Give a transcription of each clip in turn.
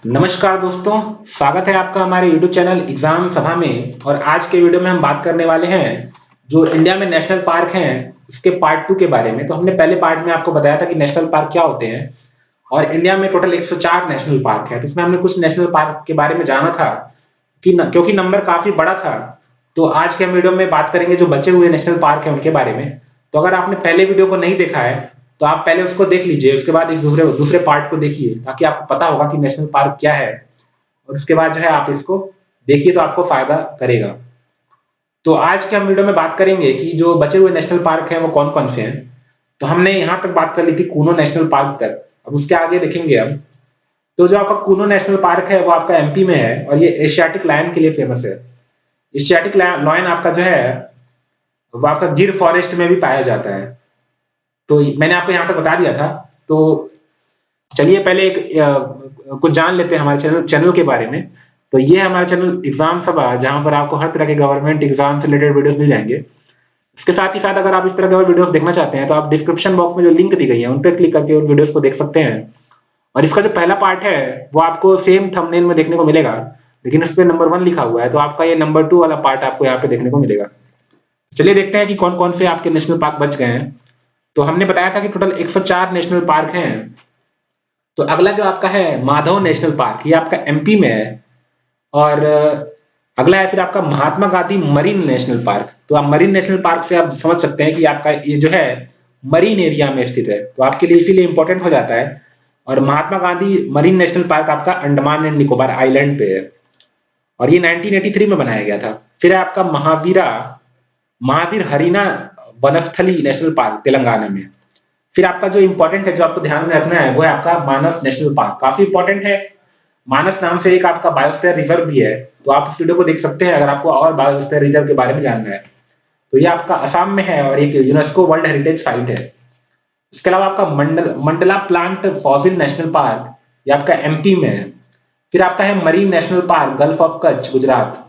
नमस्कार दोस्तों, स्वागत है आपका हमारे YouTube चैनल एग्जाम सभा में। और आज के वीडियो में हम बात करने वाले हैं जो इंडिया में नेशनल पार्क हैं उसके पार्ट 2 के बारे में। तो हमने पहले पार्ट में आपको बताया था कि नेशनल पार्क क्या होते हैं और इंडिया में टोटल 104 नेशनल पार्क है। तो इसमें हमने कुछ नेशनल पार्क के बारे में जाना था क्योंकि नंबर काफी बड़ा था। तो आज के हम वीडियो में बात करेंगे जो बचे हुए नेशनल पार्क हैं उनके बारे में। तो अगर आपने पहले वीडियो को नहीं देखा है तो आप पहले उसको देख लीजिए, उसके बाद इस दूसरे दूसरे पार्ट को देखिए ताकि आपको पता होगा कि नेशनल पार्क क्या है। और उसके बाद जो है आप इसको देखिए तो आपको फायदा करेगा। तो आज के हम वीडियो में बात करेंगे कि जो बचे हुए नेशनल पार्क हैं वो कौन कौन से हैं। तो हमने यहाँ तक बात कर ली थी कूनो नेशनल पार्क तक। अब उसके आगे देखेंगे हम। तो जो आपका कूनो नेशनल पार्क है वो आपका एमपी में है और ये एशियाटिक लायन के लिए फेमस है। एशियाटिक लायन आपका जो है वो आपका गिर फॉरेस्ट में भी पाया जाता है। तो मैंने आपको यहाँ तक बता दिया था। तो चलिए पहले कुछ जान लेते हैं हमारे चैनल के बारे में। तो ये है हमारा चैनल एग्जाम सभा, जहां पर आपको हर तरह के गवर्नमेंट एग्जाम से रिलेटेड वीडियोस मिल जाएंगे। इसके साथ ही साथ अगर आप इस तरह के और वीडियोस देखना चाहते हैं तो आप डिस्क्रिप्शन बॉक्स में जो लिंक दी गई है उन पर क्लिक करके उन वीडियोस को देख सकते हैं। और इसका जो पहला पार्ट है वो आपको सेम थंबनेल में देखने को मिलेगा, लेकिन उस पर नंबर 1 लिखा हुआ है। तो आपका ये नंबर 2 वाला पार्ट आपको यहाँ पे देखने को मिलेगा। चलिए देखते हैं कि कौन कौन से आपके नेशनल पार्क बच गए हैं। तो हमने बताया था कि टोटल 104 नेशनल पार्क हैं। तो अगला जो आपका है माधव नेशनल पार्क, ये आपका एमपी में है। और अगला है फिर आपका Mahatma Gandhi marine national park. तो आप मरीन नेशनल पार्क से आप समझ सकते हैं कि आपका ये जो है मरीन एरिया में स्थित है, तो आपके लिए इसीलिए इंपॉर्टेंट हो जाता है। और Mahatma Gandhi marine national park आपका अंडमान एंड निकोबार आइलैंड पे है और ये 1983 में बनाया गया था। फिर है आपका महावीर हरीना वनस्थली नेशनल पार्क तेलंगाना में। फिर आपका जो इंपॉर्टेंट है जो आपको ध्यान में रखना है वो है आपका मानस नेशनल पार्क, काफी इंपॉर्टेंट है। मानस नाम से एक आपका बायोस्फीयर रिजर्व भी है, तो आप इस वीडियो को देख सकते हैं अगर आपको और बायोस्फीयर रिजर्व के बारे में जानना है। तो ये आपका असम में है और एक यूनेस्को वर्ल्ड हेरिटेज साइट है। इसके अलावा आपका Mandla plant fossil national park, ये आपका एमपी में है। फिर आपका है marine national park gulf of Kutch Gujarat.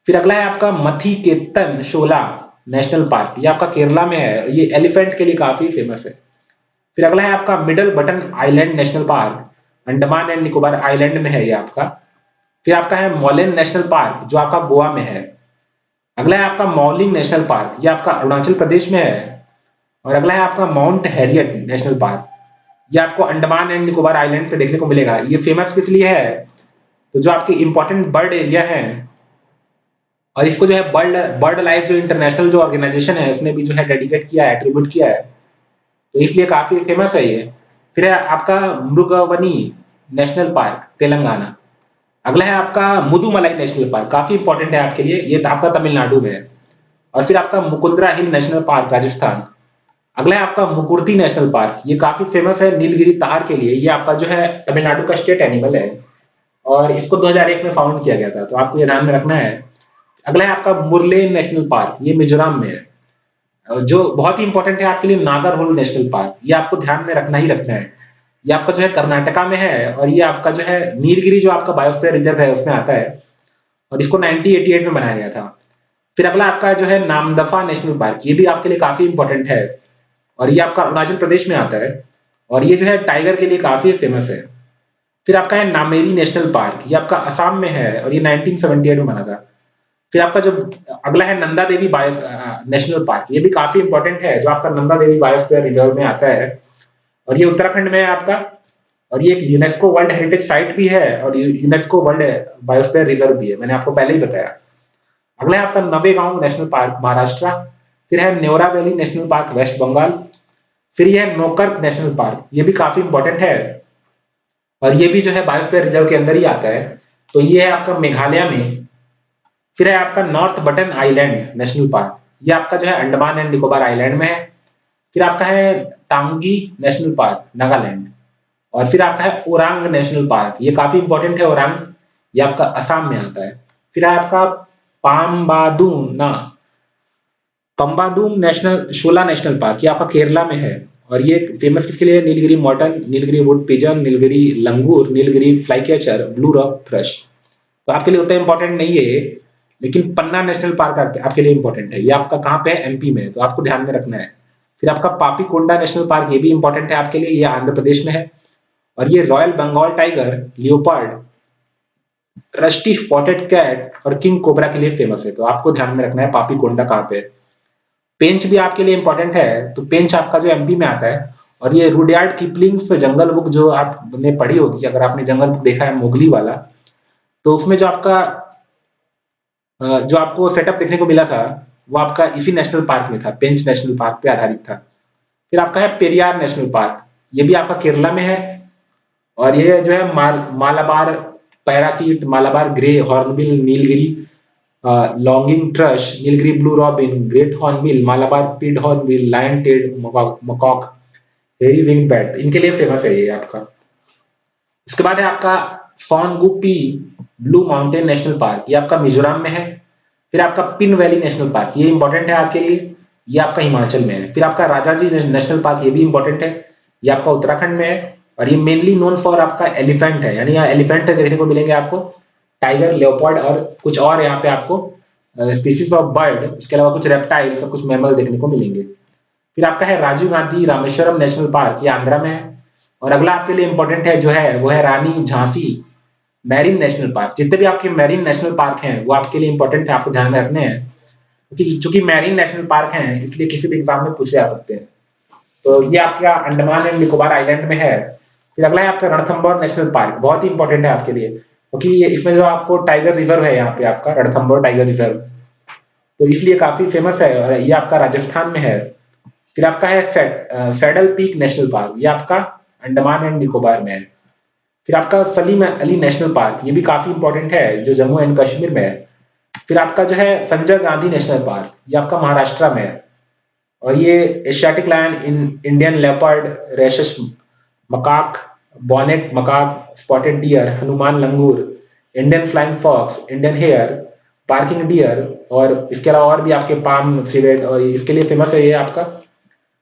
फिर अगला है आपका मथी केतन शोला नेशनल पार्क, ये आपका केरला में है, ये एलिफेंट के लिए काफी फेमस है। फिर अगला है आपका middle button island national park, Andaman and Nicobar island में है ये आपका। फिर आपका है मोलेन नेशनल पार्क जो आपका गोवा में है। अगला है आपका मौलिंग नेशनल पार्क, ये आपका अरुणाचल प्रदेश में है। और अगला है आपका माउंट हैरियट नेशनल पार्क, ये आपको अंडमान एंड निकोबार आइलैंड पे देखने को मिलेगा। ये फेमस किस लिए है, तो जो आपके इंपॉर्टेंट बर्ड एरिया है और इसको जो है बर्ड बर्ड लाइफ जो इंटरनेशनल जो ऑर्गेनाइजेशन है उसने भी जो है डेडिकेट किया है, एट्रीब्यूट किया है, तो इसलिए काफी फेमस है ये। फिर है आपका मृगवनी नेशनल पार्क तेलंगाना। अगला है आपका मुदुमलाई नेशनल पार्क, काफी इंपॉर्टेंट है आपके लिए, ये आपका तमिलनाडु में है। और फिर आपका मुकुंदरा हिल नेशनल पार्क राजस्थान। अगला है आपका मुकुर्ती नेशनल पार्क, ये काफी फेमस है नीलगिरी तार के लिए, ये आपका जो है तमिलनाडु का स्टेट एनिमल है और इसको 2001 में फाउंड किया गया था, तो आपको ये ध्यान में रखना है। अगला है आपका मुरलेन नेशनल पार्क, ये मिजोरम में है। जो बहुत ही इंपॉर्टेंट है आपके लिए नागरहोल नेशनल पार्क, ये आपको ध्यान में रखना ही रखना है। ये आपका जो है कर्नाटका में है और ये आपका जो है नीलगिरी जो आपका बायोस्फीयर रिजर्व है उसमें आता है और इसको 1988 में बनाया गया था। फिर अगला आपका जो है नामदफा नेशनल पार्क, ये भी आपके लिए काफी इंपॉर्टेंट है और ये आपका अरुणाचल प्रदेश में आता है और ये जो है टाइगर के लिए काफी फेमस है। फिर आपका है नामेरी नेशनल पार्क, ये आपका असम में है और ये 1978 में बना था। फिर आपका जो अगला है Nanda Devi bio national park, ये भी काफी इंपॉर्टेंट है, जो आपका नंदा देवी बायोस्फीयर रिजर्व में आता है और ये उत्तराखंड में है आपका। और ये एक यूनेस्को वर्ल्ड हेरिटेज साइट भी है और यूनेस्को वर्ल्ड बायोस्फीयर रिजर्व भी है, मैंने आपको पहले ही बताया। अगला है आपका नवेगांव नेशनल पार्क महाराष्ट्र। फिर है Neora Valley National Park West Bengal. फिर ये है नोकर नेशनल पार्क, ये भी काफी इंपॉर्टेंट है और ये भी जो है बायोस्फीयर रिजर्व के अंदर ही आता है, तो ये है आपका मेघालय में। फिर है आपका north button island national park, ये आपका जो है अंडमान एंड निकोबार आइलैंड में है। फिर आपका है टांगी नेशनल पार्क नागालैंड। और फिर आपका है ओरांग नेशनल पार्क, ये काफी इंपॉर्टेंट है ओरांग, ये आपका असम में आता है। फिर है आपका पाम्बादूना पंबादूम नेशनल शोला नेशनल पार्क, ये आपका केरला में है और ये फेमस किसके लिए, Nilgiri marten, Nilgiri wood pigeon, Nilgiri langur, Nilgiri flycatcher, blue rock thrush. तो आपके लिए उतना इंपॉर्टेंट नहीं है ये, लेकिन पन्ना नेशनल पार्क आपके लिए इंपॉर्टेंट है। ये आपका कहाँ पे है, एमपी में है, तो आपको ध्यान में रखना है। फिर आपका पापी कोंडा नेशनल पार्क, ये भी इंपॉर्टेंट है आपके लिए, ये आंध्र प्रदेश में है। और ये Royal Bengal tiger, leopard, rusty spotted cat और किंग कोबरा के लिए फेमस है। तो आपको ध्यान में रखना है पापी कोंडा कहाँ पे है। पेंच भी आपके लिए इंपॉर्टेंट है। तो पेंच आपका जो एमपी में आता है, और ये रुडयार्ड किपलिंग्स जंगल बुक जो आपने पढ़ी होगी, अगर आपने जंगल बुक देखा है मोगली वाला, तो उसमें जो आपका जो आपको सेटअप देखने को मिला था, वो आपका इसी नेशनल पार्क में था, पेंच नेशनल पार्क पे आधारित था। फिर आपका है पेरियार नेशनल पार्क, ये भी आपका केरला में है। और ये जो है Malabar parakeet, Malabar grey hornbill, Nilgiri longing thrust, Nilgiri blue robin, great hornbill, Malabar पिड हॉर्नबिल, लायन टेड मकॉक, हेरी विंग बैट, इनके लिए फेमस है ये आपका। उसके बाद है आपका सॉनगुपी ब्लू माउंटेन नेशनल पार्क, ये आपका मिजोरम में है। फिर आपका पिन वैली नेशनल पार्क, ये इंपॉर्टेंट है आपके लिए, ये आपका हिमाचल में है। फिर आपका राजाजी नेशनल पार्क, ये भी इंपॉर्टेंट है, ये आपका उत्तराखंड में है। और ये मेनली नोन फॉर आपका एलिफेंट है, यानी यहाँ एलिफेंट देखने को मिलेंगे आपको, टाइगर, लेपर्ड और कुछ और यहाँ पे आपको स्पीसीज ऑफ बर्ड, इसके अलावा कुछ रेप्टाइल्स और कुछ मैमल देखने को मिलेंगे। फिर आपका है राजीव गांधी रामेश्वरम नेशनल पार्क, ये आंध्रा में है। और अगला आपके लिए इंपॉर्टेंट है जो है वो है रानी झांसी मैरीन नेशनल पार्क। जितने भी आपके मैरीन नेशनल पार्क हैं वो आपके लिए इंपॉर्टेंट है, आपको ध्यान में रखने हैं, क्योंकि चूंकि मैरीन नेशनल पार्क हैं इसलिए किसी भी एग्जाम में पूछे जा सकते हैं। तो ये आपका अंडमान एंड निकोबार आइलैंड में है। फिर अगला है आपका रणथंबोर नेशनल पार्क, बहुत ही इंपॉर्टेंट है आपके लिए, क्योंकि ये इसमें जो आपको टाइगर रिजर्व है यहाँ पे आपका रणथंबोर टाइगर रिजर्व, तो इसलिए काफी फेमस है और ये आपका राजस्थान में है। फिर आपका है सैडल पीक नेशनल पार्क, ये आपका अंडमान एंड निकोबार में है। फिर आपका सलीम अली नेशनल पार्क, ये भी काफी इंपॉर्टेंट है जो जम्मू एंड कश्मीर में है। फिर आपका जो है संजय गांधी नेशनल पार्क, ये आपका महाराष्ट्र में है। और ये Asiatic lion, Indian leopard, rhesus macaque, bonnet macaque, spotted deer, Hanuman langur, Indian flying fox, Indian hare, parking deer, और इसके अलावा और भी आपके पाम सिवेट, और इसके लिए फेमस है ये आपका।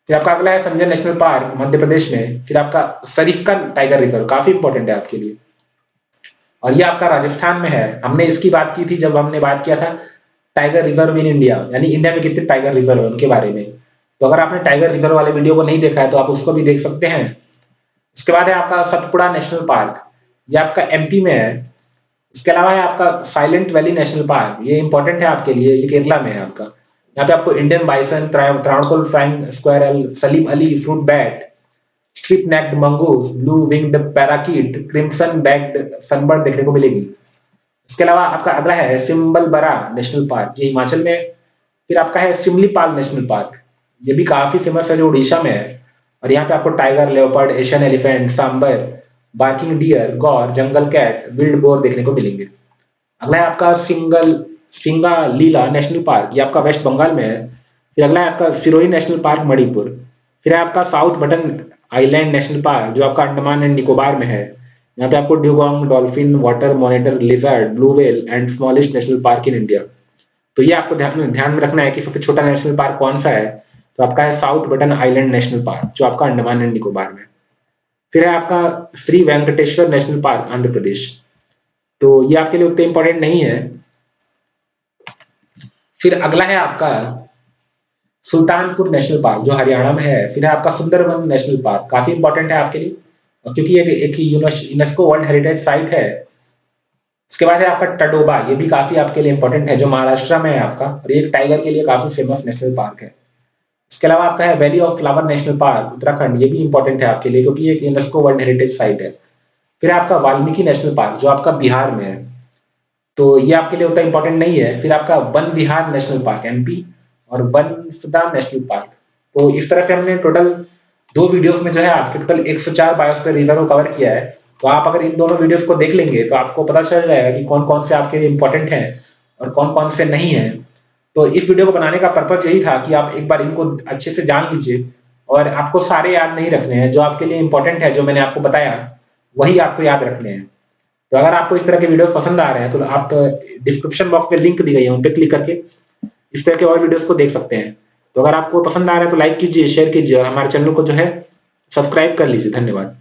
फिर आपका अगला है संजय नेशनल पार्क मध्य प्रदेश में। फिर आपका सरिस्का टाइगर रिजर्व, काफी इंपॉर्टेंट है आपके लिए, और ये आपका राजस्थान में है। हमने इसकी बात की थी जब हमने बात किया था टाइगर रिजर्व इन इंडिया, यानी इंडिया में कितने टाइगर रिजर्व है उनके बारे में। तो अगर आपने टाइगर रिजर्व वाले वीडियो को नहीं देखा है तो आप उसको भी देख सकते हैं। उसके बाद है आपका सतपुड़ा नेशनल पार्क, ये आपका एमपी में है। इसके अलावा है आपका साइलेंट वैली नेशनल पार्क, ये इंपॉर्टेंट है आपके लिए, ये केरला में है आपका। यहाँ पे आपको Indian bison, Travancore flying squirrel, Salim Ali fruit bat, stripe necked mongoose, blue winged parakeet, crimson backed sunbird देखने को मिलेगी। इसके अलावा आपका अगला है सिम्बलबरा नेशनल पार्क, ये हिमाचल में है। फिर आपका है सिमलीपाल नेशनल पार्क, ये भी काफी फेमस है जो उड़ीसा में है। और यहाँ पे आपको tiger, leopard, Asian elephant, sambar, barking deer, gaur, jungle cat, wild boar देखने को मिलेंगे। अगला है आपका सिंगालीला नेशनल पार्क, ये आपका वेस्ट बंगाल में है। फिर अगला है आपका सिरोही नेशनल पार्क, मणिपुर। फिर है आपका south button island national park, जो आपका अंडमान एंड निकोबार में है। यहाँ पे आपको dugong dolphin, water monitor lizard, blue whale and smallest national park in India. तो ये आपको ध्यान में रखना है कि सबसे छोटा नेशनल पार्क कौन सा है। तो आपका है south button island national park, जो आपका अंडमान एंड निकोबार में। फिर है आपका श्री वेंकटेश्वर नेशनल पार्क, आंध्र प्रदेश। तो ये आपके लिए उतने इंपॉर्टेंट नहीं है। फिर अगला है आपका सुल्तानपुर नेशनल पार्क, जो हरियाणा में है। फिर है आपका सुंदरवन नेशनल पार्क, काफी इंपॉर्टेंट है आपके लिए, क्योंकि एक यूनेस्को वर्ल्ड हेरिटेज साइट है। इसके बाद है आपका टडोबा, ये भी काफी आपके लिए इंपॉर्टेंट है, जो महाराष्ट्र में है आपका, और ये टाइगर के लिए काफी फेमस नेशनल पार्क है। इसके अलावा आपका है valley of flower national park, Uttarakhand, ये भी इंपॉर्टेंट है आपके लिए, क्योंकि ये एक यूनेस्को वर्ल्ड हेरिटेज साइट है। फिर आपका वाल्मीकि नेशनल पार्क, जो आपका बिहार में है, तो ये आपके लिए उतना इंपॉर्टेंट नहीं है। फिर आपका वन विहार नेशनल पार्क, एमपी, और वनसदा नेशनल पार्क। तो इस तरह से हमने टोटल 2 वीडियोस में जो है आपके टोटल 104 बायोस्फीयर रिजर्व कवर किया है। तो आप अगर इन दोनों वीडियोस को देख लेंगे तो आपको पता चल जाएगा कि कौन कौन से आपके लिए इंपॉर्टेंट हैं और कौन कौन से नहीं है। तो इस वीडियो को बनाने का पर्पज यही था कि आप एक बार इनको अच्छे से जान लीजिए, और आपको सारे याद नहीं रखने हैं, जो आपके लिए इंपॉर्टेंट है, जो मैंने आपको बताया वही आपको याद रखने हैं। तो अगर आपको इस तरह के वीडियोस पसंद आ रहे हैं तो आप डिस्क्रिप्शन बॉक्स में लिंक दी गई है, उन पर क्लिक करके इस तरह के और वीडियोस को देख सकते हैं। तो अगर आपको पसंद आ रहा है तो लाइक कीजिए, शेयर कीजिए, और हमारे चैनल को जो है सब्सक्राइब कर लीजिए। धन्यवाद।